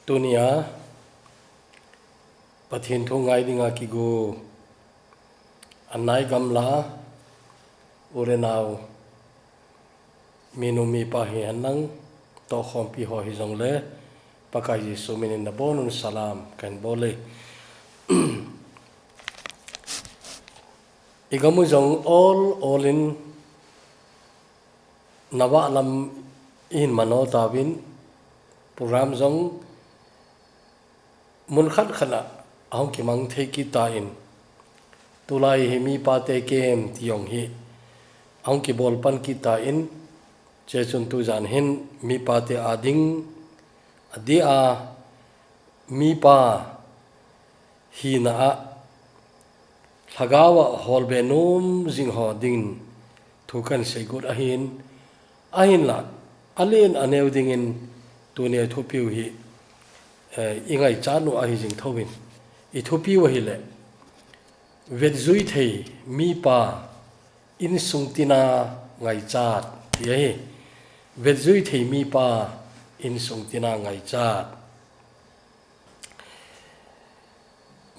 Tunia pathin thu ngai dinga ki go anai gamla urenau minumi pa hi anang to khom pi ho hi jong le pakai Yesu minin na bonun salam kan bole igamu jong all in nawa lam in mano tawin program jong mun khat khana ahong ki mang the ki ta in tulai hi mi pa te kem tiong hi ahong ki bol pan ki ta in che chun tu jan hin mi pa te ading adia mi pa hi na a thagawa hol be nom jing ho ding thukan segut ahin la alen aneu ding in tunia thupiu hi ingai chanu ahi jing thowin I thupiu hi le vet zui thei mi pa in sungtina ngai chat ye vet zui thei mi pa in sungtina ngai chat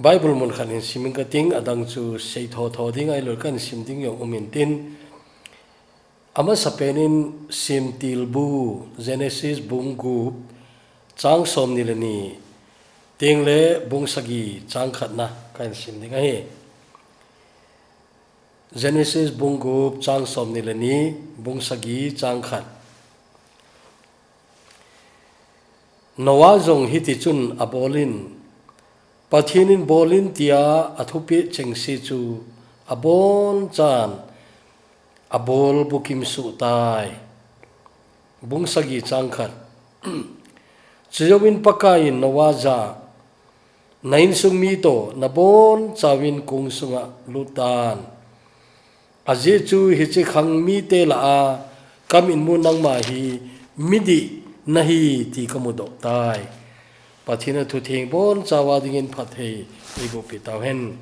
Bible mun khanin siming ka ting adang chu sei tho ding ai lor kan sim ding yong umin tin ama sapenin sim tilbu Genesis bungu chang som nilani tingle bung sagi chang khatna kan sim ding ai Genesis bungu chang som nilani bung sagi chang khat Noah jong hiti chun abolin pathinin bolin tia athupi chengsi chu abon chan abol bukim su tai bung sagi chang khat Chiyawin pakain nawaza nain sung mito nabon chawin kung sunga lutan aje chu hichi khang mi te la a kamin mu nang ma hi midi nahi ti kamudo tai pathina thu thing bon chawa dingin phathei ibu pitaw hen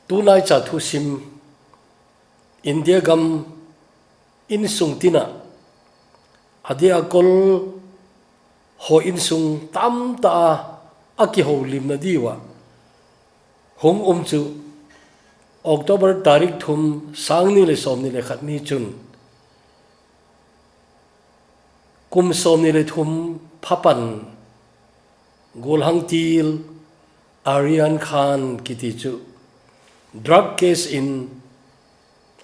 tunai cha thu sim India gam in sung tina adia kol ho in sung tam ta aki ho lim na diwa hong chu October tarik thum sang ni le som ni le khat ni chun kum som ni le thum phapan golhang til Aryan Khan kiti chu drug case in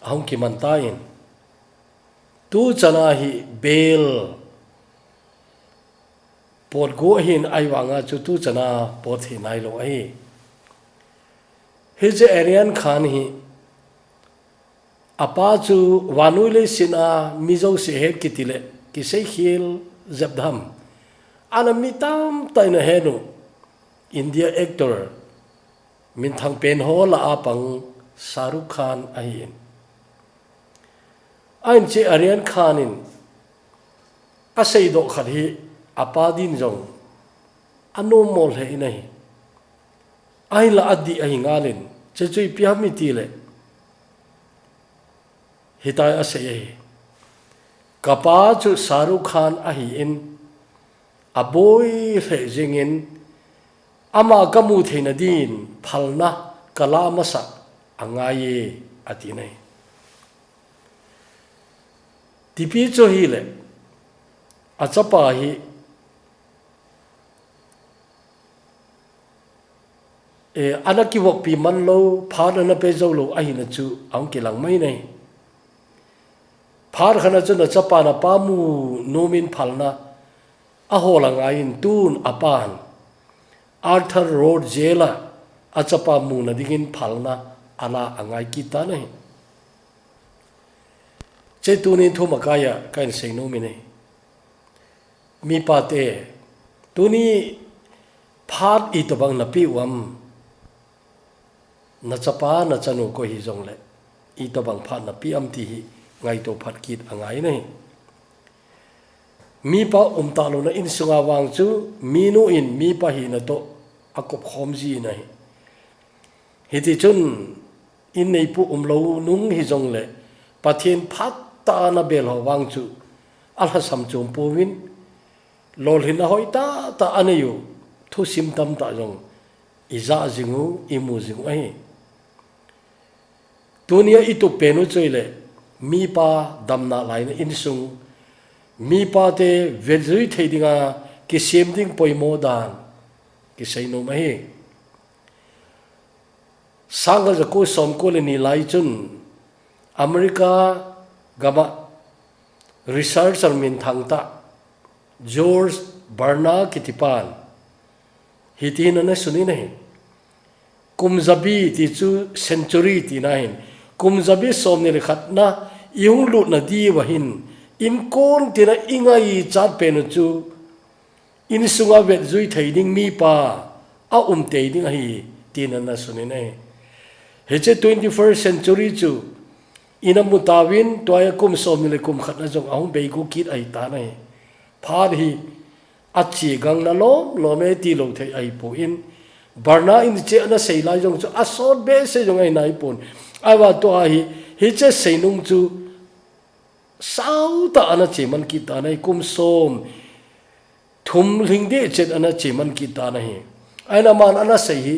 hong ki mantain tu chana hi bel pot go hin aiwanga chu tu chana pot hi nai lo ai his Aryan Khan hi apa chu wanule sina mizo se het kitile ki sei khil zabdham anamitam taina henu India actor min thang pen ho la apang Shahrukh Khan ahin ain che Aryan Khan in asei do khat hi apadin jong anom mol he nei ai la adi ai ngalin che chui piami ti le hitai asei kapa chu Shahrukh Khan ahi in aboi he jingin ama kamu theina din phalna kala masa angaye ati nei tipi cho hi le achapa hi anaki wok pi man lo phar na pe zo lo ai na chu ang ki lang mai nei phar khana chu na chapa na pamu nomin phalna a holang ain tun apan Arthur Road jela achapa mu na dingin phalna ala angai kita nei che tunin thu makaya kain sei no mi nei mi pa te tuni phat I to bang na pi wam na chapa na chanu ko hi jong le I to bang phat na pi am ti hi ngai to phat kit angai nei mi pa ta lo na in sunga wang chu mi nu in mi pa hi na to akop khom ji nei hiti chun in nei pu lo nung hi jong le pathin phat ta na bel ho wang chu alha sam chom powin lol hin a hoi ta ta anayu thu sim tam ta jong iza jingu imu jingu ai tunia itu penu choile mi pa damna laina insung mi pa te vedri theidinga ki semding poimo dan ki seino mai sanga ja ko som ko le ni lai chun America gama researcher min thangta George Barna Kitipan hitin na suni nahi kumzabi ti chu century ti nahin kumzabi som ni khat na yung lu na di wahin in kon tina ingai chat pen chu in sunga vet zui theiding mi pa a te ding hi tin na suni nahi heche 21st century chu ina mutawin toya kum som ni kum khat na jong ahum be ku kit ai ta nahi phar hi achi gang na lo me ti lo thei ai po in barna in che na sei lai jong chu asot be se jong ai nai pon ai wa to hi che sei nung chu sau ta ana che man ki ta nai kum som thum ling de che ana che man ki ta nai ai na man ana sei hi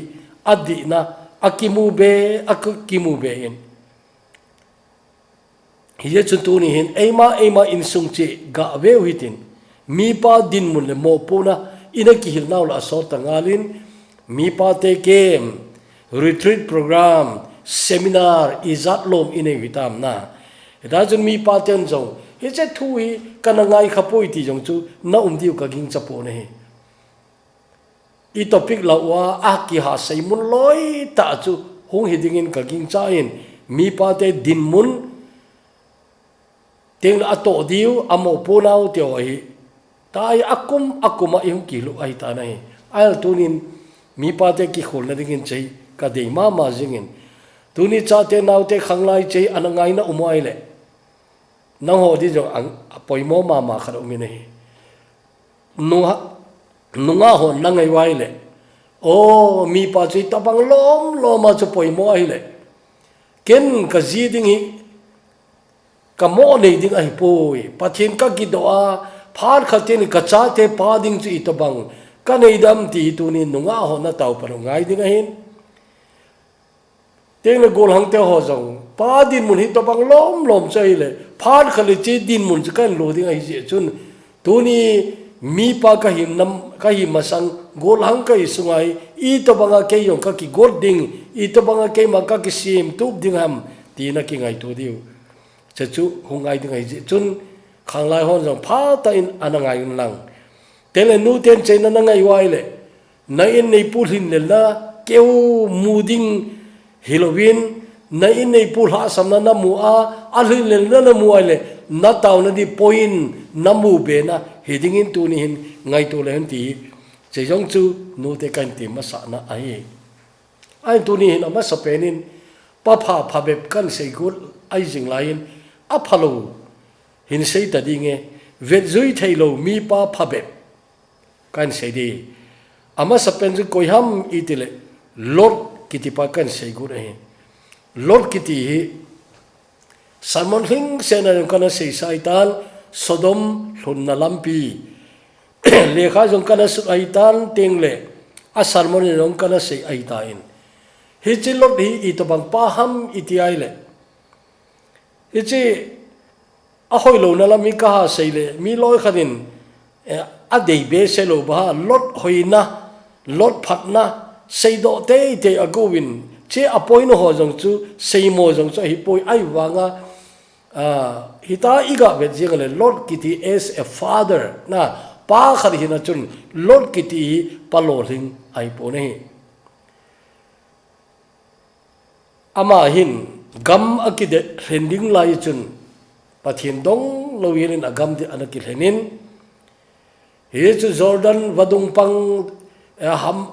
adi na akimu be in hi che tu ni hin ema in sung che ga ve hitin mi pa din mun le mo puna ina ki hil naw la so ta ngalin mi pa te kem retreat program seminar izat lom ine vitam na da jun mi pa ten jong he che thui kana ngai khapoi ti jong chu na diu ka ging chapo ne i topic la wa a ki ha sei mun loi ta chu hung hidingin ka ging cha in mi pa te din mun teng la to diu amo punau te oi tai akuma ihung kilu ai ta nai al tunin mi pa te ki khol na dingin chei ka de ma jingin tuni cha te nau te khanglai chei anangai na umai le nang ho di jo poimo ma kharo mi nei nunga ho nangai wai le o mi pa chei tabang lom ma chu poimo ai le ken ka ji ding hi ka mo nei ding ai poi pathin ka ki doa phar khatin ka cha te pa ding chu itabang ka nei dam ti tu ni nunga ho na tau par ngai ding hin teng le gol hang te ho jong pa din mun hi to bang lom chai le phar khali chi din mun chu kan lo ding ai je chun tu ni mi pa ka him nam ka hi masang gol hang ka isungai I to banga ke yong ka ki god ding I to banga ke ma ka ki sim tu ding ham ti na ki ngai tu diu che chu hungai ding ai je chun khang lai hon jong pha ta in anangai lang tele nu ten chen na ngai wai le na in nei pu hin le na keu muding Halloween na in nei pu ha sam na mu a alhin le na mu ai le na taw na di point na mu be na hiding in tu ni hin ngai tu le hin ti che jong chu nu te kan ti ma sa na ai tu ni hin ma sa penin pa pha bep kan sei gut ai jing lain a phalo hin sei ta dinge vet zui thailo mi pa phabep kan sei di ama sapen ju koiham itile lot kiti pa kan sei gu rehin lot kiti salmon hing sena kana sei saitan sodom thunna lampi lekha jong kana su aitan tengle a salmon jong kana sei aitain hi chi lot hi itobang pa ham itiai le hi chi ahoi lo na lami ka ha seile mi loi khadin a dei be se lo ba lot hoina lot phatna seido te agowin che apoino ho jong chu seimo jong chu hi poi ai wanga hita iga be jingale lot kiti as a father na pa khari hina chun lot kiti paloling ai pone ama hin gam akide rending lai chun pathin dong lowirin agam di anakil henin he chu Jordan vadung pang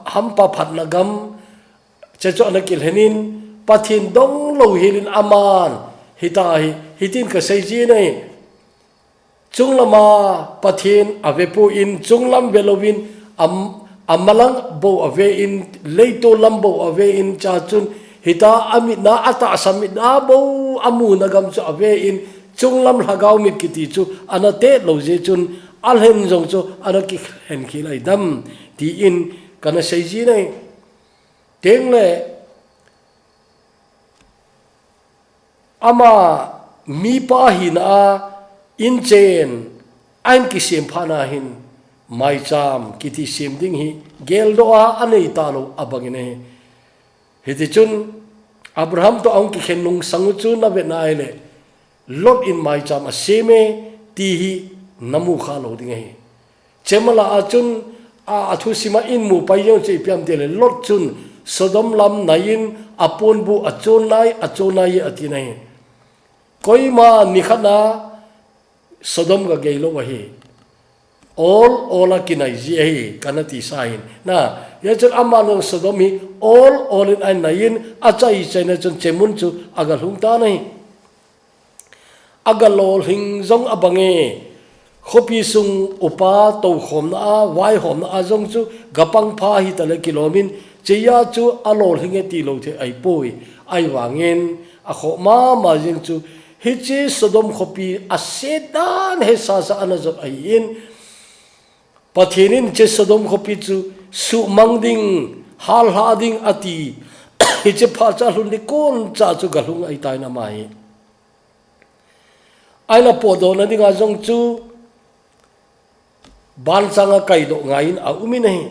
hampa phat na gam che chu anakil henin pathin dong lowirin aman hitin ka sei ji nei chunglama pathin avepu in chunglam velovin amalang bo ave in leito lambo ave in cha chun hita amit na ata samit na bo amu na gam chu ave in chung lam hagau mit kiti chu anate lo je chun alhen jong chu anaki hen khilai dam ti in kana seiji nei teng le ama mi pa hin a in chen an ki sem phana hin mai cham kiti sem ding hi gel do a anei ta lo abangine hiti chun Abraham to ang ki khenung sangu chu na ve na ele lot in mai cham a seme ti hi namu kha lo ding hi chemala a chun a athu sima in mu pai yo che piam te le lot chun Sodom lam nain apon bu achonai atinai koi ma nikhana Sodom ga geilo wa hi all kinai ji hi kanati sain na ya chun amano Sodom hi all in an nain achai chaina chun chemun chu agal hung ta nai agalol hing zong abange khopi sung upa to khom na wai hom na azong chu gapang pha hi tale kilomin cheya chu alol hinge ti lo the ai poi ai wangen a kho ma jing chu hichi Sodom khopi asedan he sa anazo ai in pathinin che Sodom khopi chu su mangding hal hading ati hichi pha cha hun ni kon cha chu galung ai tai na mai ai la podo na dinga jong chu ban sanga kai do ngain a umi nei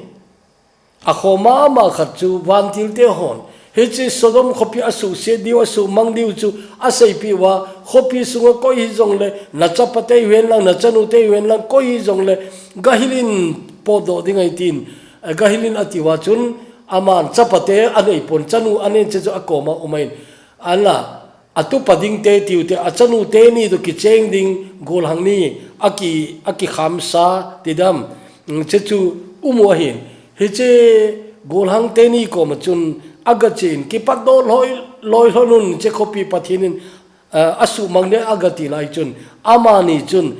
a khoma ma khat chu van til te hon hichi Sodom khopi asu se diwa su mang diu chu asai pi wa khopi sunga ko hi jong le na chapate wen lang na chanu te wen lang ko hi jong le gahilin podo dingai tin gahilin atiwa chun aman chapate anei pon chanu ane che chu akoma umain ala atu pading te tiu te achanu te ni do ki cheng ding gol hang ni aki khamsa tidam chechu umo hin hiche gol hang te ni ko ma chun agachin ki paddo loi honun che khopi pathinin asu mangne agati lai chun amani chun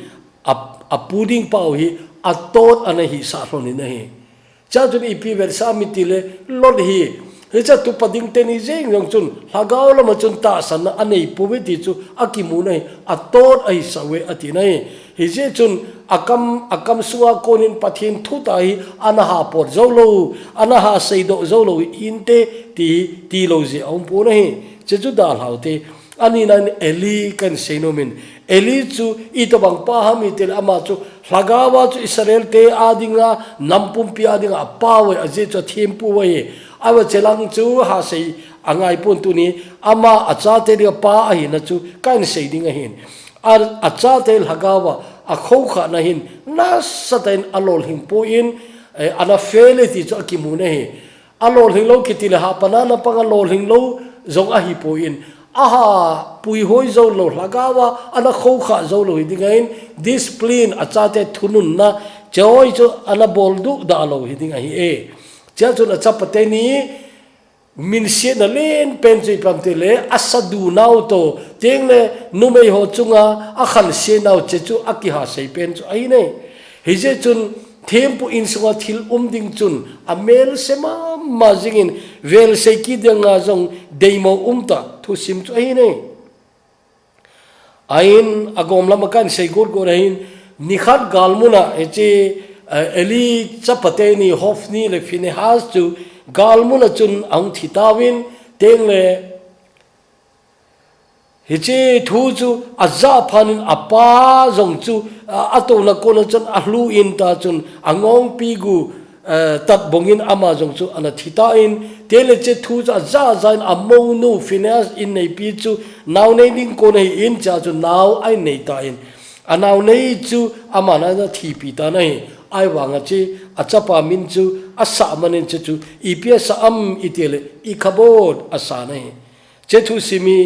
apuding pau hi atot anahi sa hloni nahi cha chun ipi versa mitile lod hi hicha tu pading te ni jeng jong chun hagaw la ma chun ta san anei puweti chu akimu nei atot ai sawe ati nei hije chun akam suwa konin pathin thu tai anaha por zolo anaha seido zolo inte ti lo je om pu nei che chu dal haute ani nan eli kan senomin eli chu ito bang pa hami tel ama chu hagawa chu Israel te adinga nampum pi adinga pawe aje chu thempu we awa chelang chu ha sei angai pun tu ni ama acha te ria pa hi na chu kan sei ding hin ar acha te hagawa a khou kha na hin na satain alol hing po in ana fele ti chu ki mu ne hi alol hing lo ki ti le ha pana na pang alol hing lo zong a hi po in aha pui hoi zo lo hagawa ana khou kha zo lo ding hin discipline acha te thunun na choi chu ana bol du da lo hi ding hi e cha chu na chapate ni min se na len pen chi pam te le asadu nau to teng le nu mei ho chunga a khan se nau che chu aki ha sei pen chu ai nei hi je chun thempu in sunga thil ding chun amel sema ma jingin vel sei ki denga jong deimo ta thu sim chu ai nei ain agom lamakan sei gor gorain nikhat galmuna eche eli chapate ni hofni le Phinehas chu galmuna chun ang thitawin tengle hiche thu chu aza phanin apa jong chu atona kona chun ahlu in ta chun angong pi gu tat bongin ama jong chu ana thita in tele che thu cha za zain amo nu Phinehas in nei pi chu naw nei ding ko nei in cha chu naw ai nei ta in anaw nei chu ama na thi pi ta nei ai wanga chi achapa min chu asa manin chu ipia sa am itele ikhabod asa nei che thu simi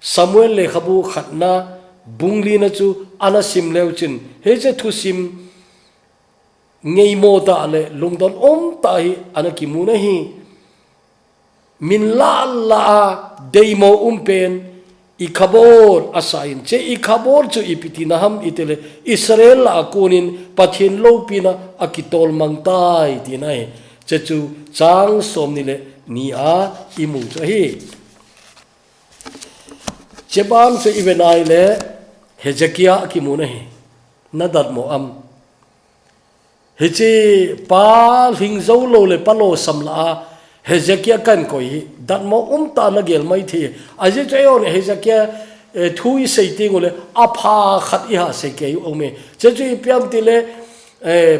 Samuel le khabu khatna bungli na chu ana sim leuchin he che thu sim ngei mo ta le lungdon ta hi ana ki mu na hi min la deimo pen ikhabor asain che ikhabor chu ipiti na ham itele Israel la konin pathin lo pina akitol mangtai tinai che chu chang som ni le ni a imu chu hi chebam se ibenai le Hezekiah ki mu nahi nadat mo am hichi pa hing zo lo le pa lo samla Hezekiah kan koi dat mo ta na gel mai thi aje chayon Hezekiah thui sei ti ngole apha khat i ha se ke ome che chu piam ti le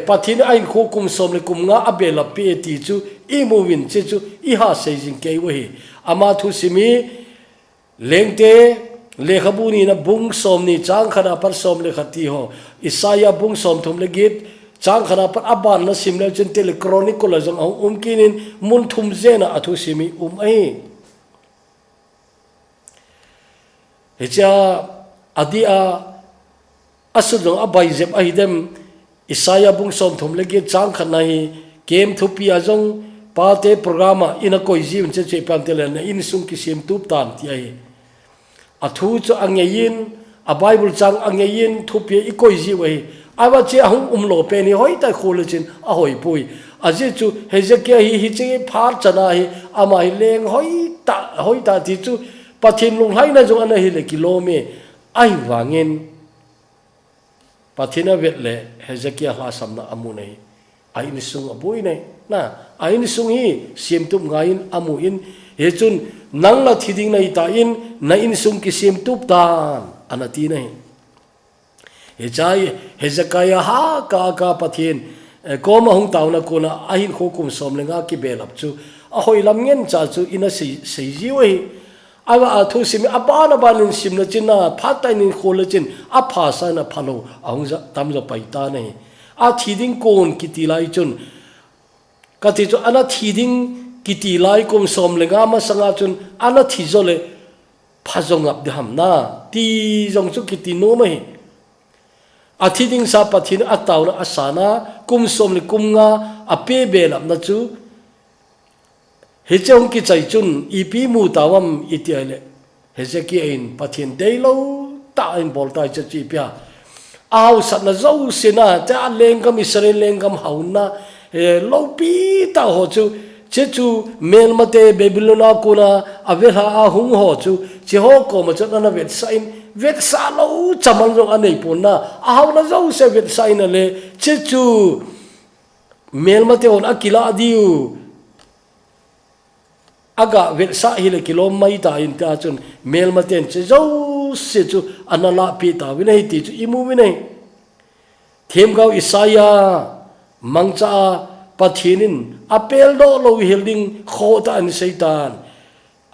pathin ain khu kum som le kum nga abela pe ti chu i movin che chu i ha sei jing ke we ama thu simi lengte le khabuni na bung som ni chang khana par som le khati ho Isaiah bung som thum le git chang khana par aban na sim le chen tele chronicle jong kinin mun thum zena athu simi ai hecha adia asudong abai jep ahidem Isaiah bung som thum le git chang khana hi kem thupi ajong pate programa ina koi jiun che che pam tele na in sung ki sim tup tan ti ai athu chu angeyin a bible chang angeyin thupi i koi ji wei awa che ahum lo pe ni hoi ta kholchin a hoi pui aje chu Hezekiah hi che phar chana hi ama hi leng hoi ta ti chu pathin lung hai na jong ana hi le kilome ai wangin pathina vet le Hezekiah la samna amu nei ai ni sung abui nei na ai ni sung hi sim tup ngain amu in he chun nang la thiding nei ta in na in sung ki sim tup tan anati nei he chai Hezekiah ha ka pathin ko ma hung taw na ko na ahin kho kum som lenga ki belap chu a hoi lam ngen cha chu ina sei ji wei awa athu sim abana banin sim na china phatai nin khol chin a pha sa na phalo ahung za tam zo pai ta nei a thiding kon kiti lai chun kati chu ana thiding kiti lai kum som lenga ma sanga chun ana thizole phajong ap de ham na ti jong chu kiti no mai a thiding sa pathin ataw na asana kum som le kum nga a pe belap na chu hechong ki chai chun ipi mu tawam itiale Hezekiah in pathin deilo ta in boltai chachi pya aw sat na zo sina ta lengam Israel lengam hauna lo pi ta ho chu che chu mel mate Babylona kuna avela a hung ho chu che ho ko ma chana vet sain vet sa lo chamal jong anei ponna aw na zo se vet sain le che chu mel mate on akila diu aga vet sa hile kilomai ta in ta chun mel maten che zo se chu anala pi ta winai ti chu imu winai them gau Isaiah mangcha pathinin apel do lo hilding khota an satan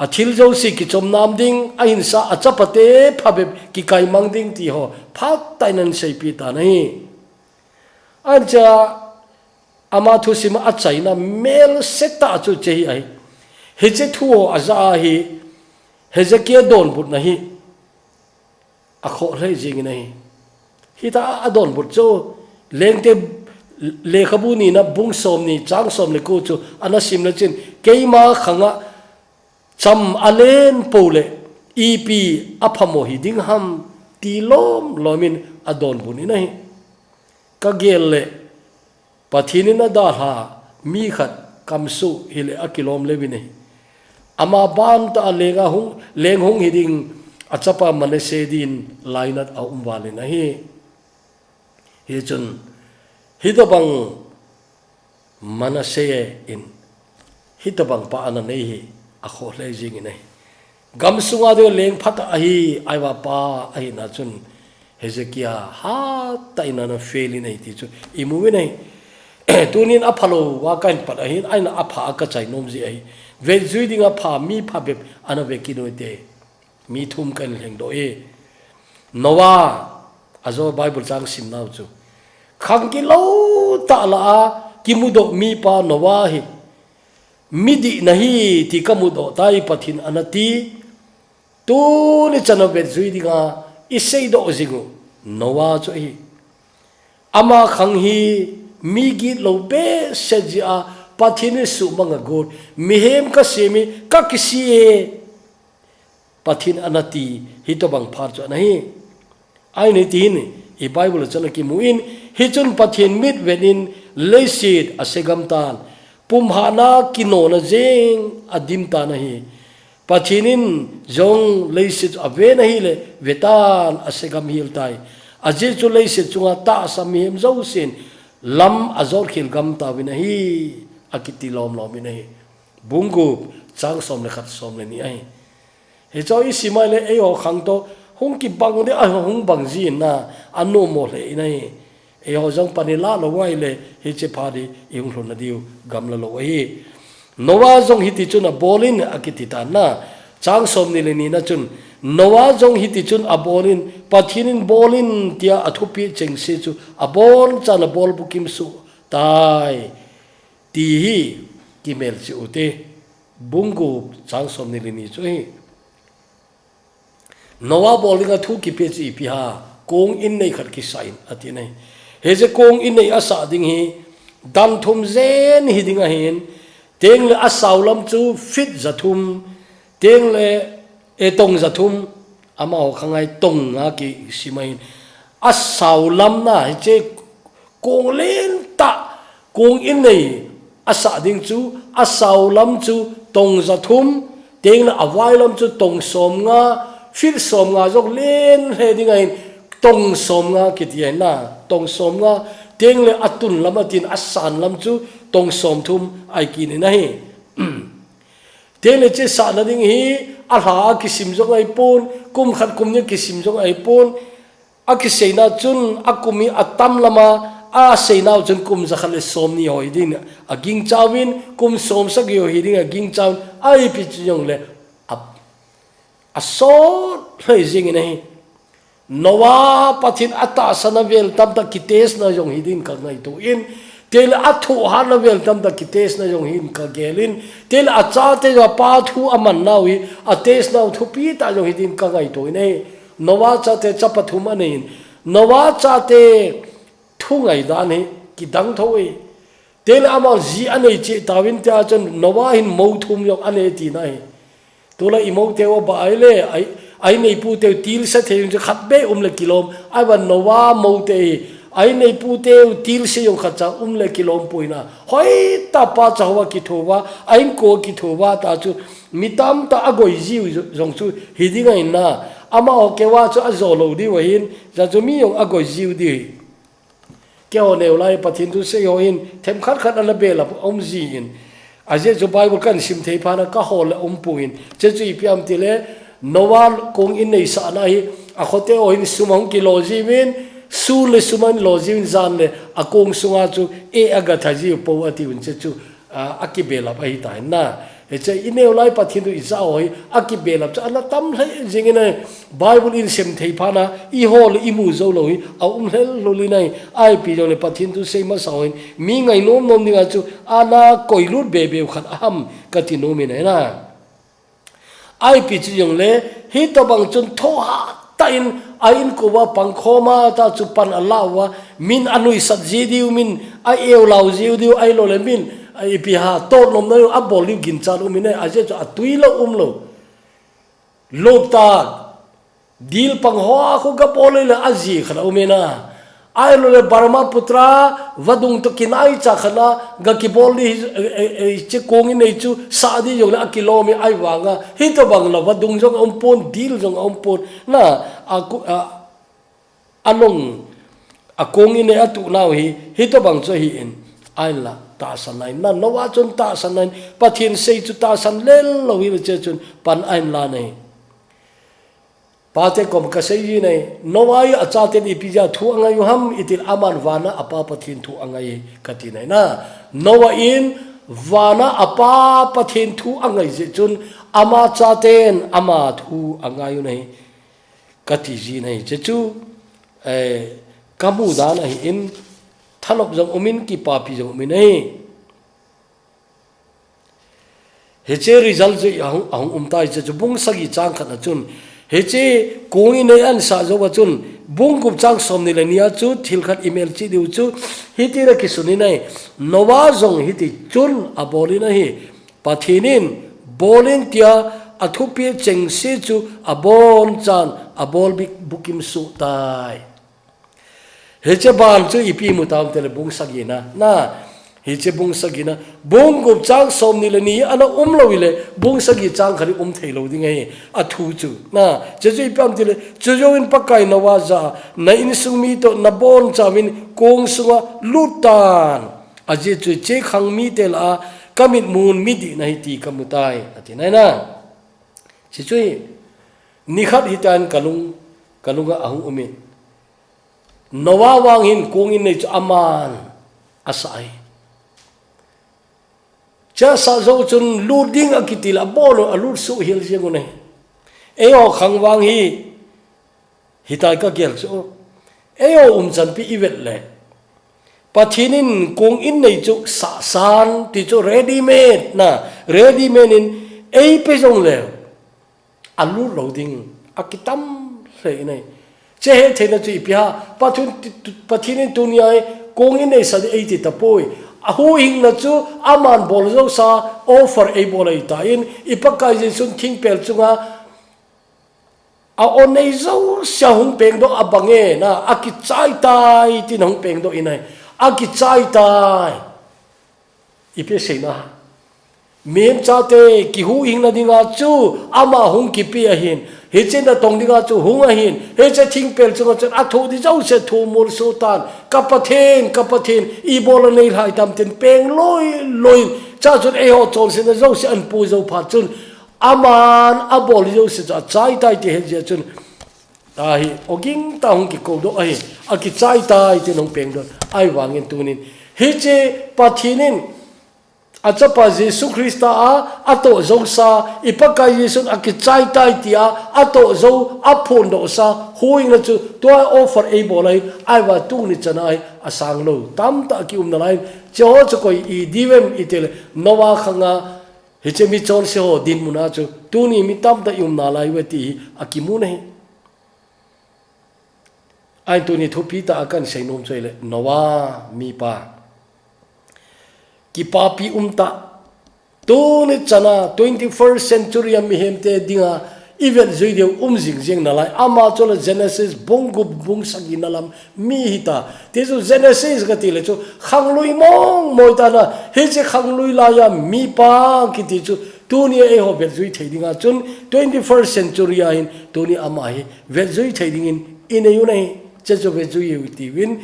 athil jo si ki chom nam ding ain sa achapate phabe ki kai mang ding ti ho phak tainan sei pi ta nei anja ama thu sim a chaina mel seta chu chei ai heje thuo aza hi Hezekiah don but nahi akho rei jing nahi hita adon but cho lengte le khabuni na bung som ni chang som le ko chu ana sim na chin keima khanga cham alen pole ipi aphamo hi ding ham tilom lomin adon buni nahi ka gel le pathini na da ha mi khat kamsu hile akilom lebi nahi ama ban ta lenga hung leng hung hiding achapa manase din lainat a umwale nahi he chun hitabang manase in hitabang pa ana nei a kho hle jing nei gam sunga de leng phat ahi aiwa pa ahi na chun Hezekiah ha taina na feli nei ti chu imu nei tunin a phalo wa kan pat ahin aina a pha ka chai nom ji ai ve zui dinga pha mi pha be ana ve ki no te mi thum kan leng do e Noah azo Bible chang sim nau chu khang ki lo ta la ki mu do mi pa Noah hi midi nahi ti ka mu do tai pathin anati tu ni chana ve zui dinga isei do zingu Noah chu hi ama khang hi mi gi lo be sejia pathini su manga god mihem ka semi ka kisi pathin anati hitobang phar cho nahi ai nei tin e bible chana ki muin hichun pathin mit venin leisit asegam tan pumhana kinona jeng adim ta nahi Pathinin zong leisit ave na hi le vetan asegam hil tai aje chu leisit chunga ta samim zo sin lam azor khil gam ta wina hi akiti lom lom wina hi bungu chang som le khat som le ni ai he cho i simai le e ho khang to hung ki bang de a hung bang ji na anu mo le nai e ho jong panila lo wai le he che phadi yung lo na diu gam la lo hi Noah zong hiti chun a bolin akiti ta na chang som ni le ni na chun Noah zong hiti chun a bolin pathinin bolin tia athupi cheng se chu a bol chan a bol bukim su tai ti hi kimel chi ute bungu chang som ni le ni chu hi Noah bolin a thu ki pe chi pi ha kong in nei khat ki sain ati nei he je kong in nei asa ding hi dan thum zen hi ding a hin tiếng le asaulam chu fit zathum tiếng le etong zathum ama ho khangai tong nga ki simai asaulam na che kong len ta kong in nei asa ding chu asaulam chu tong zathum tiếng le awailam chu tong som nga fit som nga jok len he ding ai tong som nga ki ti na tong som nga tiếng le atun lamatin asan lam chu tong som thum ai kin na hi tiếng le che sa na ding hi a ha ki sim jong ai pon kum khat kum ni ki sim jong ai pon a ki seina chun a kumi atam lama a seina chun kum za khale som ni hoi din a ging chawin kum som sa gi hi ding a ging chaw ai pi jong le a so hlei jing ni Noah pathin ata sanavel tam ta kites na jong hidin ka ngai tu in tel athu hanavel tam ta kites na jong hin ka gelin tel acha te ja pa thu aman nawi ates na thu pi ta jong hidin ka ngai tu nei Noah cha te chapathu manin Noah cha te thu ngai da ni ki dang thoi tel amal ji anei che tawin ta chon Noah hin mo thum yok ane ti nai tola imo te wa ba ai le ai nei pu te til sa the ju khat be le kilom ai ban Noah mo te ai nei pu te til se yong khat cha le kilom puina hoi ta pa chawa ki thowa ai ko ki thowa ta chu mitam ta agoi jiu jong chu hidinga inna ama o ke wa chu azolo di wa hin ja chu mi yong agoi jiu di ke o ne ulai pathin tu se yo hin them khat khat ala be la om ji in aje chu bible kan sim thei phana ka hol puin che chu ipiam ti le Noah kong in nei sa na hi a khote o hin sumang ki loji min su le suman loji min zan le a kong sunga chu e aga thaji po ati un che chu akibela ba hi ta na e che ineu lai pathin du iza oi akibela cha ana tam lai jingina bible in sem thei phana I hol I mu zo lo hi a hel lo li nai ai pi jo le pathin du sei ma sa hoin mi ngai nom nom ninga chu ana koilut be be khat aham kati no mi na na ai pi chu yong le hi to bang chun tho ha ta in ain ko wa pangkhoma ta chu pan alawa min anui sat ji diu min ai eu lau ji diu ai lo le min ai pi ha to nom na a bol li gin chan min a je chu atui lo lo lop ta dil pang ho ko ga pole le aji khana umena ai lo le Burma putra vadung to kinai cha khana ga ki bol ni che kong nei chu sa di yong la kilomi ai wanga hi to bang la vadung jong ompon dil jong ompon na anong akong ni atu naw hi to bang cho hi in ai la ta san nai na no wa chun ta san nai pathin sei chu ta san lel lo hi che chun pan ai la nei pate kom ka sei nei Noah a cha te ni pija thu anga yu ham itil aman wana apa pathin thu anga ye kati nai na Noah in wana apa pathin thu anga je chun ama cha ten ama thu anga yu nei kati ji nei che chu kamu da na hi in thanop jong umin ki pa pi jong min nei he che result je ahung umtai che bung sagi chang khat na chun he che kongi nei an sa zo wa chun bung kup chang som ni le nia chu thil khat email chi diu chu hi ti ra ki suni nai Noah zong hi ti chun a boli na hi pathinin bolin tia athupi cheng se chu a bon chan a bol bik bukim su tai he che ban chu ipi mu tam tele bung sagi na hi che bung sagina bung gup chang som ni le ni ana lo ile bung sagi chang khari thei lo ding ai a thu chu na che jui pam ti le chu jo in pakai na wa za na in sung mi to na bon chamin kong sunga lutan aje chu che khang mi tel a kamit mun mi di na hi ti kamutai ati nai na chi chui ni khat hitan kalunga ahu umi nawa wang hin kong in nei chu aman asai cha sa zo chun luding akitila bolo alur su hil jengune eo khang wang hi hitai ka gel chu eo chan pi ivet le pathinin kong in nei chu sa san ti chu ready made in ei pe jong le alur loading akitam sei nei che he thena chu ipia pathinin dunia kong in nei sa ei ti tapoi ahu hing na chu aman bol zo sa offer ei bol ei ta in ipakai je sun king pel chunga a onei zo sia hung peng do abange na aki chai tai tin hung peng do inai aki chai tai ipe sei na mem chate ki hu hing na dinga chu ama hung ki pi a hin he chen da tong dinga chu hung a hin he che thing pel chunga chen a tho di zo se thu mur so tan kapathen i bol nei hai tam ten peng loi cha chun e ho chon se na zo se an pu zo pha chun aman abol zo se cha chai tai te he je chun ta hi oging ta hung ki ko do ai a ki chai tai te nong peng do ai wangin tunin he che pathinin achapa Jesu Krista ato zo sa ipakai Yesu akichai tai tia ato zo apon do sa huing na chu to offer e bolai ai wa tu ni chanai asang lo tam ta ki na lai cho koi I divem itel nowa khanga hichemi chon se ho din muna chu tu ni mi tam ta na lai weti akimu nei ai tu ni thupi ta akan seinom chele nowa mi pa ki papi umta to ni chana 21st century mi hemte dinga even zoideu jing na lai ama chola Genesis bung sagi nalam mi hita te zo Genesis gati le chu khanglui mong moita na he che khanglui la ya mi pa ki ti chu tu ni e ho vel zui thei dinga chun 21st century in tu ni ama hi vel zui thei ding in e yu nei che zo vel zui yu ti win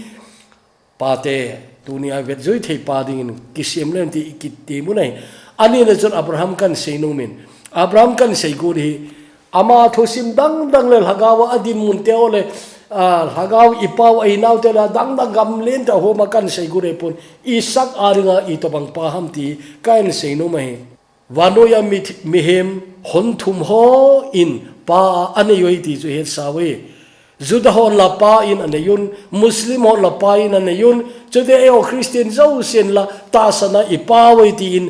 pa te dunia vet zoi thei pa ding kisem len ti ki mu nei ani le chon Abraham kan sei no min Abraham kan sei go ri ama thosim dang le hagawa adin mun te ole hagaw ipaw ai naw te la dang gam len ta ho ma kan sei go re pon Isak aringa I to bang pa ham ti kan sei no mai wanoya mihem hon thum ho in pa ani yoi ti chu he sawe Juda hon la pa in anayun Muslim hon la pa in anayun chude eo Christian zo sen la ta sana ipawai ti in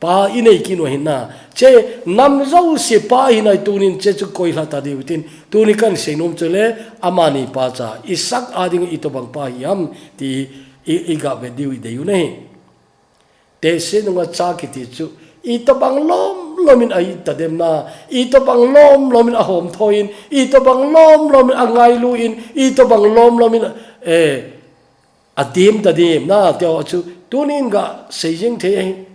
pa inei kino hinna che nam zo se pa hinai tunin che chu koi la ta diutin tuni kan senom chule amani pa cha Isak ading itobang pa yam ti iga be diu de yu nei te se nunga cha ki ti chu itobang lomin ai ta dem na itobang lomin a hom thoin itobang lomin a ngai lu in itobang lomin adim ta dim na teo chu tunin ga seijing the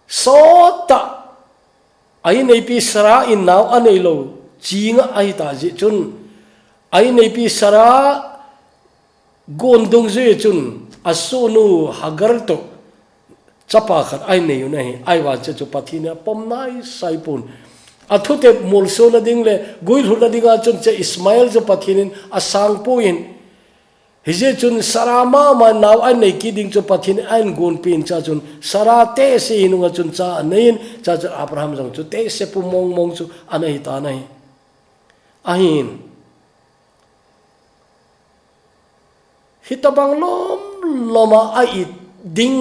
so ta ai nei pi sara in now anei lo chinga ai ta ji chun ai nei pi sara gondung je chun asunu hagar to chapa khat ai nei yu nei ai wa che chu pathina pom nai saipun athute molso na ding le guil hula dinga chun che Ismail jo pathinin asang puin hije chun sarama ma naw ai nei ki ding chu pathin an gon pin cha chun sarate se hinunga chun cha nein cha cha Abraham jong chu te se pu mong chu anai ta nai ahin hitabang loma ai ding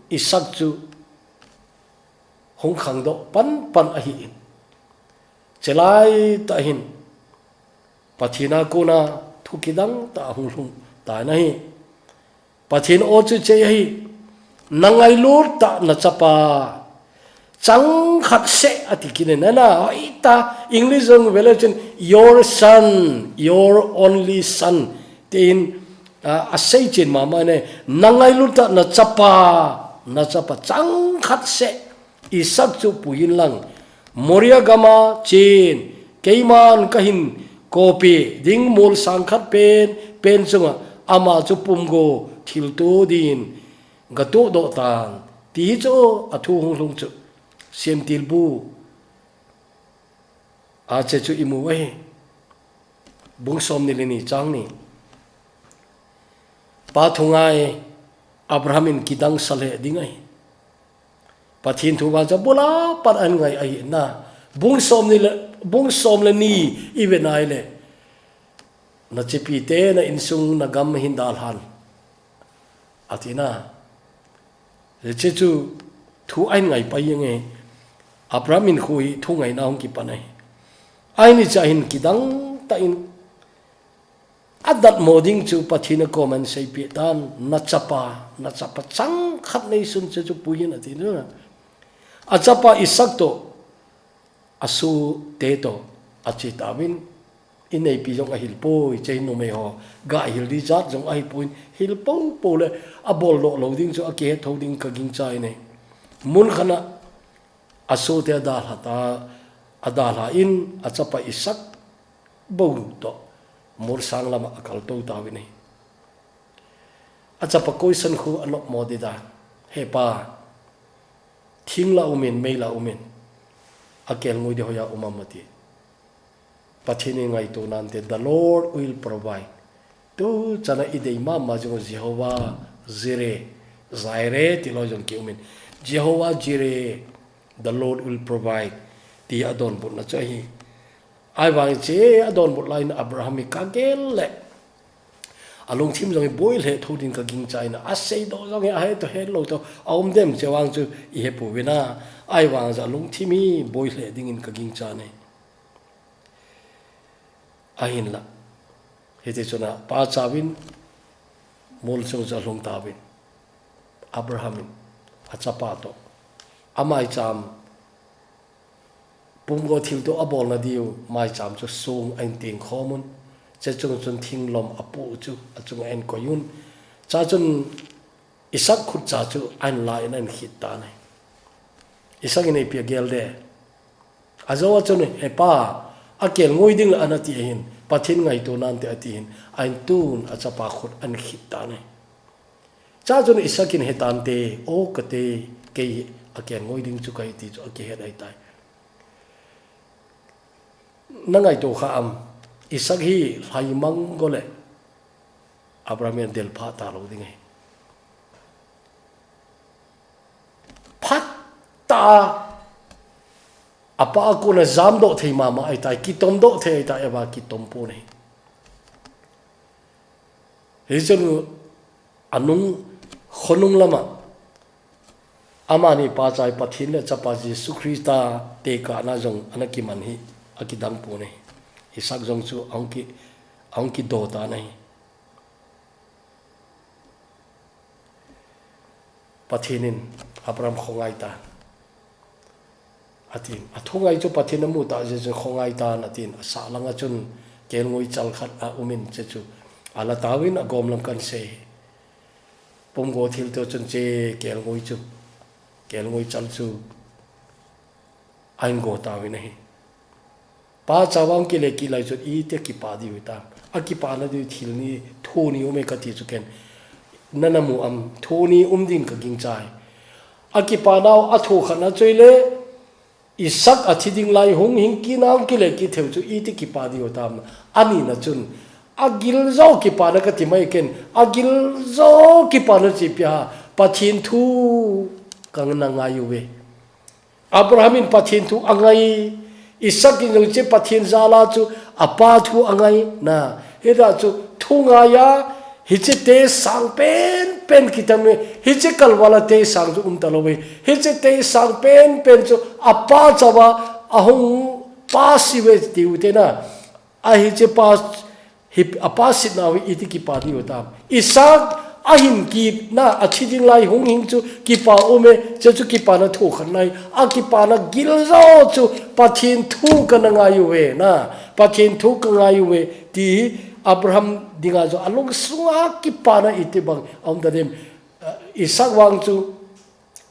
Isak chu hong khang do pan ahi chelai ta hin pathina kona thukidang ta hung ta nahi pathin o chu che hi nangai lur ta na chapa chang khat se atikin na ita English ong velation your son your only son tin a sei chen mama ne nangai luta na chapa chang khat se isak chu puin lang moria gama chen keiman kahin kopi ding mol sang khat pen chunga ama chu pumgo thil to din gato do tan ti cho athu hong lung chu sem til bu a che chu imu we bung som ni le ni chang ni pa thungai abrahamin kidang sale dingai pathin thu ba cha bola par an ngai ai na bung som le ni ivenai le na chepi te na insung na gam hindal han atina le che chu thu ai ngai pa yenge abrahamin khui thu ngai na hong ki panai ai ni cha hin kidang ta in adat moding chu pathina common sei pi tan na chapa chang khat nei sun chu puin atina a chapa isak to asu te to achi tawin inei pi jong a hilpo chei no me ho ga hil di jat jong ai puin hilpo pole a bol lo loading chu a ke thoding ka ging chai nei mun khana asu te da hata adala in a chapa isak bo to mur sang lama akal to tawin nei a chapa koisan khu anok modida he pa thingla umen meila umen akel ngoi de hoya umamati pathini ngai to nante the Lord will provide tu chana idei ma jong Jehovah Jireh ti lo jong ki umen Jehovah Jireh the Lord will provide ti adon but na chahi ai wang che adon but line Abraham ka gel le along thim jong boil he thodin ka ging chaina asei do jong he to he lo to aum dem chewang chu I he pu wina ai wang za lung thimi boil he ding in ka ging cha ne ahin la hete chona pa chawin mol chung cha long tawin Abraham achapa to amai cham pumgo thil to abol na diu mai cham chu sung ain ting khomun che chung chun thing lom apu chu achung en koyun cha chun isak khut cha chu an la in an hit ta nai isak in pi gel de azawa chun he pa akel ngoi ding la anati hin pathin ngai to nan te ati hin ain tun achapa khut an hit ta nai cha chun isakin he tan te o kate ke akel ngoi ding chu kai ti chu ake he dai tai nangai to kha am isak hi lai mang gole Abraham del pha ta lo ding hai phat ta apa ko na zam do thei ma ai tai ki tom do thei ta eba ki tom po nei he chanu anung khonung lama amani pa chai pathin le chapa ji sukrista te ka na jong anaki man hi akidang po nei isak jong chu angki do ta nei pathinin Abraham khongai ta atin athungai chu pathin mu ta je khongai ta natin asa langa chun kel ngoi chal khat a umin che chu ala tawin agom lam kan se pumgo thil to chun che kel ngoi chal chu ain go tawin nei pa chawang ki le ki lai chu I te ki pa di uta aki pa na di thil ni thoni ome ka ti chu ken nanamu am thoni din ka ging chai aki pa naw atho khana choile isak athiding lai hung hing ki naw ki le ki theu chu I te ki pa di uta ani na chun agil zo ki pa na ka ti mai ken agil zo ki pa na chi pya pathin thu kang na nga yu we Abrahamin pathin thu angai isak in che pathin zala chu apa thu angai na heda chu thunga ya hiche te sang pen kitame hiche kalwala te sang chu talowe hiche te sang pen chu apa chawa ahung pasive tiute na a hiche pas hip apa sit na wi itiki padi utam isak ahin ki na achiding lai hung hing chu ki pa ome chu ki pa na thu khan nai a ki pa na gil zo chu pathin thu ka na ngai we na pathin thu ka ngai we ti Abraham dinga zo along sunga ki pa na itibang om da dem isak wang chu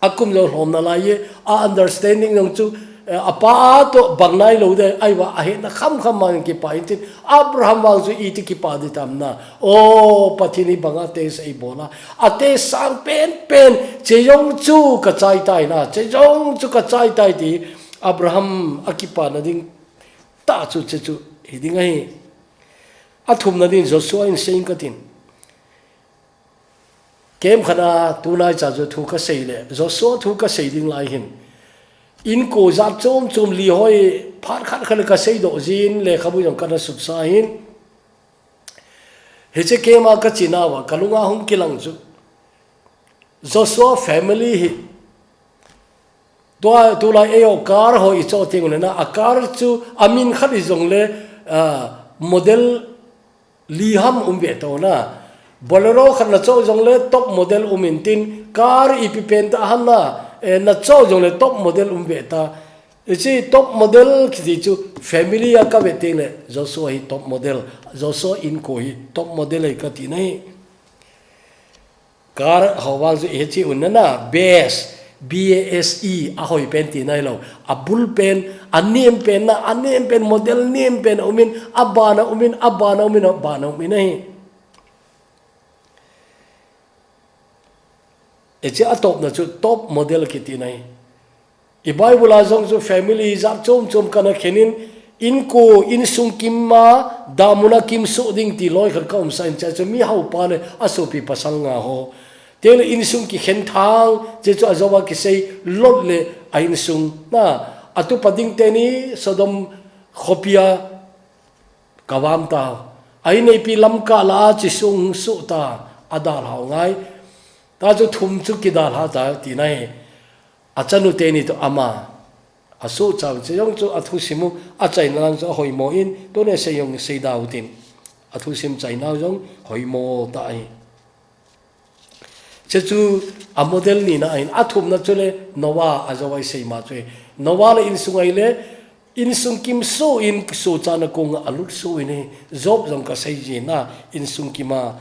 akum lo hlom na lai a understanding nong chu apa to bangnai lo de aiwa ahe na kham mang ki pa intin Abraham wang chu iti ki pa di tam na o pathini banga te sei bola ate sang pen chejong chu ka chai tai na chejong chu ka chai tai ti Abraham akipa na ding ta chu chu hiding ai athum na din Joshua in sein ka tin kem khana tunai cha jo thu ka sei le Joshua thu ka sei ding lai hin in ko za chom li hoi phat khat khat ka sei do jin le khabu yong kana sub sa hin he che ke ma ka china wa kalunga hum kilang chu Joshua family hi to la eo kar ho I cho ting na akar chu amin khat I jong le model liham umbe to na bolero khan na cho jong le top model umintin kar ipipen ta hanna na cho jong le top model umbe ta ichi top model ki chu family ka beting le Joshua hi top model Joshua in ko hi top model ai ka ti nei kar hawang ju e chi unna BASE ahoy pen ti nai lo abul pen anem pen na anem pen model nem pen umin abana umin nei eche atop na chu top model ki ti nai I Bible a jong chu family za chom kana khenin in ko in sung kim ma damuna kim so ding ti loi khar ka sain cha chu mi hau pa le asopi pasal nga ho tel in sung ki khen thang je chu azawa ki sei lot le a in sung na atu pading te ni Sodom khopia kawam ta ai nei pi lam ka la chi sung su ta adal hau ngai ta chu thum chu ki dal ha ta ti nai achanu te ni to ama asu chaw che yong chu athu simu a chai nang cho hoi mo in to ne se yong sei dau tin athu sim chai nau jong hoi mo ta ai che chu a model ni na in athum na chule Noah azawai sei ma chwe Noah le in sungai le in sung kim so in so cha na kong alut so in job jong ka sei ji na in sung kima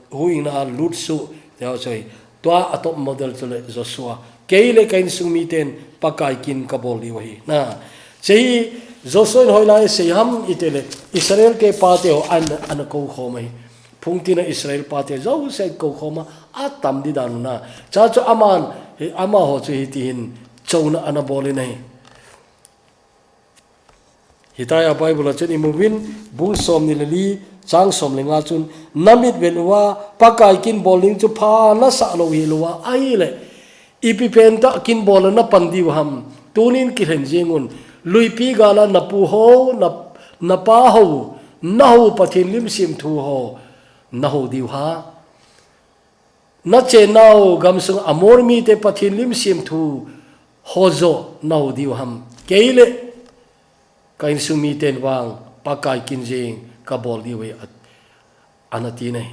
hui na lut so ya choi to atop model chule Joshua keile kain sung mi ten pakai kin kabol li wahi na sei Joshua hoi lai sei ham itele Israel ke pate ho an ko khomai phungtina Israel pate zo se ko khoma atam di dan na cha cho ama ho chu hi tin chona ana boli nei hitaya Bible chen imovin bung som ni li chang som lenga chun namit benwa pakai kin bowling chu pha na sa lo hi lowa ai le ipipen ta kin bol na pandi ham tunin ki hen jengun luipi gala na pu ho na pa ho na ho pathin lim sim thu ho na ho diu ha na che nau gamsung amor mi te pathin lim sim thu ho zo na ho diu ham keile kain sumi ten wang pakai kin jing ka bol di we anati nei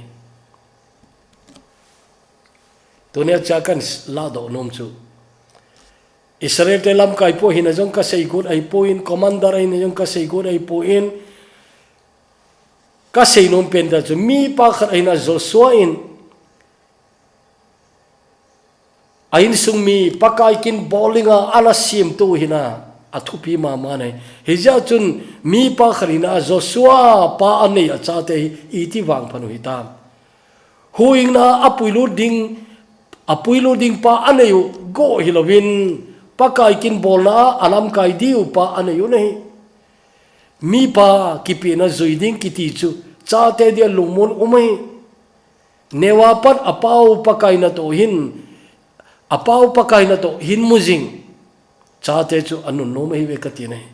tunia chakan la do nom chu Israel te lam kai po hin jong ka sei gut ai po in commander ai jong ka sei gut ai po in ka sei nom pen da chu mi pa khar ai na Joshua in ain sung mi pakai kin bowlinga ala sim tu hina athupi ma ma nei hija chun mi pa kharina Joshua pa ani acha te iti wang phanu hitam huingna apuilu ding pa anayu go hilowin pakai kin bolna alam kai diu pa anayu nei mi pa kipina zuiding kiti chu cha te dia lungmun umai newa pat apau pakai na to hin mujing cha te chu anu no mai ve kati nei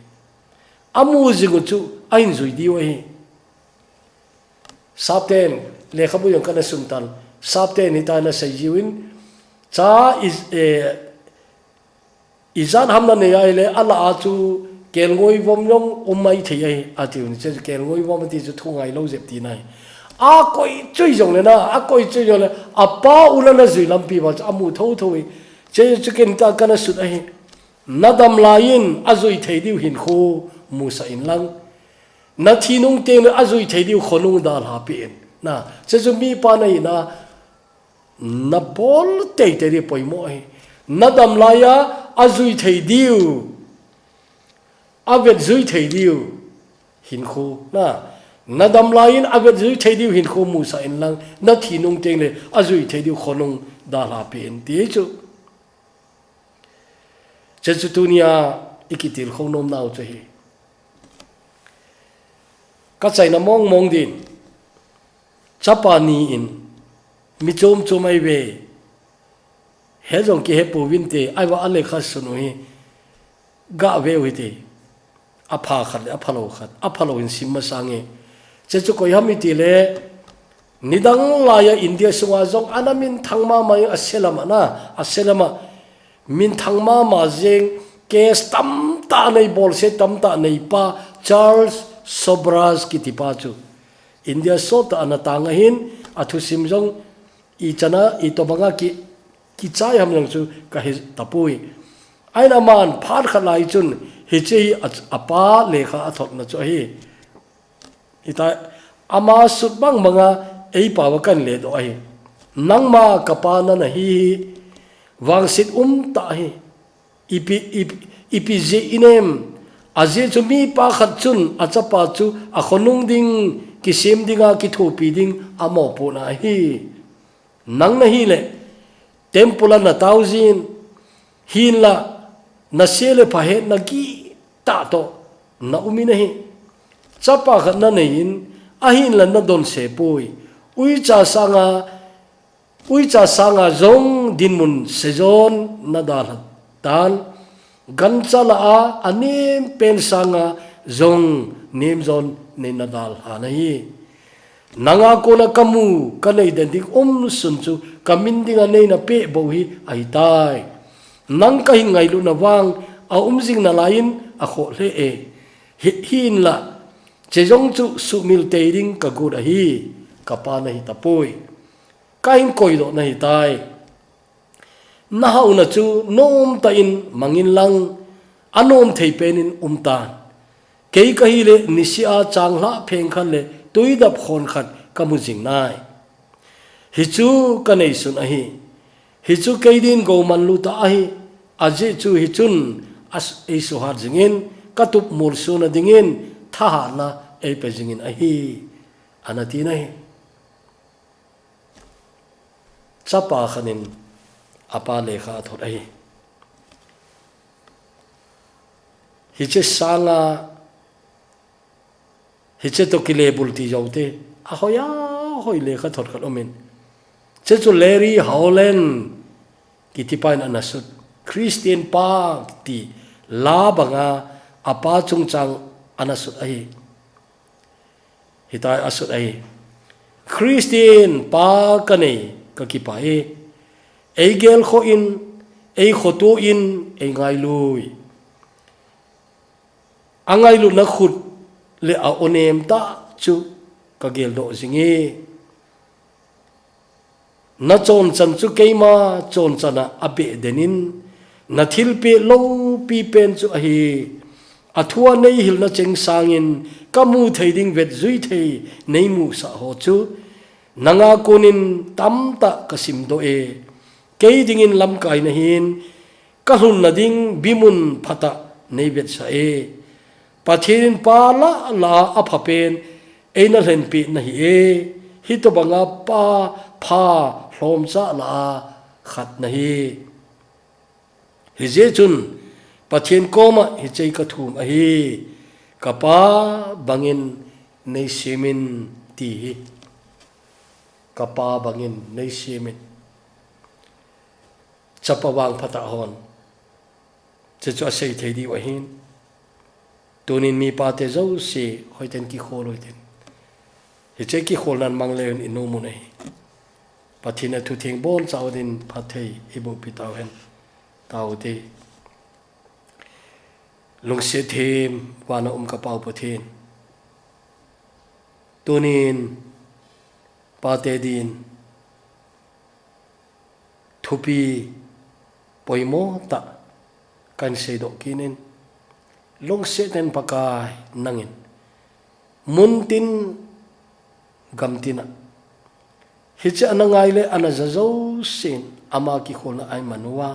amu jingu chu ain zuidi wa hi sapten le khabu yang kana suntal sapten hitana sajiwin cha izan hamna ne ai le ala chu kelngoi vom yong umai thei ai atiu ni che kelngoi vom ti chu thungai lo jep ti nai à coi chơi giống này na à coi chơi giống này à ba ulan na zui lam pi ba à mu thâu thôi chơi chơi cái ta cái na sụt ai na đam lain à zui thấy điều hình khô mu sa in lang na thi nung tên à zui thấy điều khôn nung đal hà biển na chơi chơi mi pa này na bol tei tei đi bồi mỗi na đam laya à zui thấy điều à việt zui thấy điều hình khô na đam lain à việt zui thấy điều hình khô mu sa in lang na thi nung tên này à zui thấy điều khôn nung đal hà biển thế chứ chơi chơi tunia ikitil không nom nào chơi các chạy nằm mong mong din Japani in mi chom chom ai về hết rồi kia hết bộ vin tê ai vào anh lấy khát sunu hi gạ về vậy tê apha khát in sim sang nghe chơi cho coi hami tê le nidang laya India sunga zong anamin thangma mai aselama min thangma ma jeng case tam ta nei bol se tam ta nei pa Charles Sobras kitipa chu India sota anatanga hin athu simjong I chana I tobanga ki chai ham lang chu ka hi tapui aina man phar khalai chun hi che apa lekha athot na chu hi ita ama sut bang manga ei pawa kan le do ai nangma kapana na hi wangsit ta hi ipi je inem aje chu mi pa khat chun achapa chu a khonung ding ki sem dinga ki thopi ding amo pu na hi nang na hi le tempula na thousand hin la na sele pha he na ki ta to na umi na hi chapa khat na nein a hin la na don se pui ui cha sanga zong din mun sezon na dal tan gan chala a anem pen sanga zong nem zon ne na dal hanai nanga ko na kamu kanai den dik sun chu kamin dinga nei na pe bo hi ai tai nang ka hingai lu na wang a jing na lain a kho le e hin la che jong chu su mil te ding ka gu da hi ka pa na hi tapoi ka hin koi do na hi tai na hau na chu nom ta in mangin lang anom thei penin tan kei ka hi le nisia changla pheng khan le tuidap khon khat kamu jing nai hi chu kanei sun a hi chu keidin go man lu ta a hi aje chu hi chun as e so har jingin katup mur su na dingin tha na e pe jingin a hi anati nai chapa khanin apa lekha thot a hi che sanga hi che to kile bulti jaute a hoya hoi lekha thot khat omen che chu Larry Howland kitipain anasut Christian Park ti la banga apa chungchang anasut ai hitai asut ai Christian Park kane ka kipai ei gel kho in ei khotu in ei ngai lui angai lu na khut le a onem ta chu ka gel do zingi na chon chan chu keima chon chana abe denin na thil pe lo pi pen chu a hi athua nei hil na cheng sangin kamu theiding vet zui thei nei mu sa ho chu nanga konin tamta kasim do e keiding in lam kai na hin ka hun na ding bimun phata nei vet sa e pathirin pa la aphapen eina len pi na hi e hi to banga pa pha hlom cha la khat na hi hi je chun pathin koma hi chei ka thum a hi kapa bangin nei semin ti hi kapa bangin nei semin chapa wang phata hon che chu sei thei di wa hin tunin mi pa te zo si hoiten ki khol hoiten hi che ki khol nan mang leun inu mu nei pathina thu thing bon chaudin phathei ibu pitaw hen tauti lungse them wana ka pau pathin tunin pate din thupi poimo ta kan se do kinin long se ten pakai nangin muntin gamtina hicha anangai le anazazo sin ama ki khona ai manwa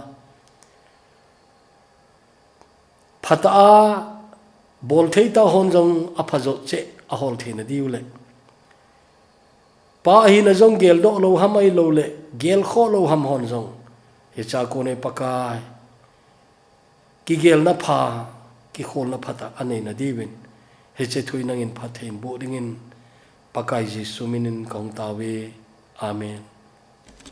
phata bol theita honjong aphajo che ahol thina diule pa hi na jong gel do lo hamai lo le gel kho lo ham honjong hicha ko ne pakai ki gel na pha ki khol na phata ane na diwin hiche thui nangin phathein bo dingin pakai ji suminin kong tawe amen.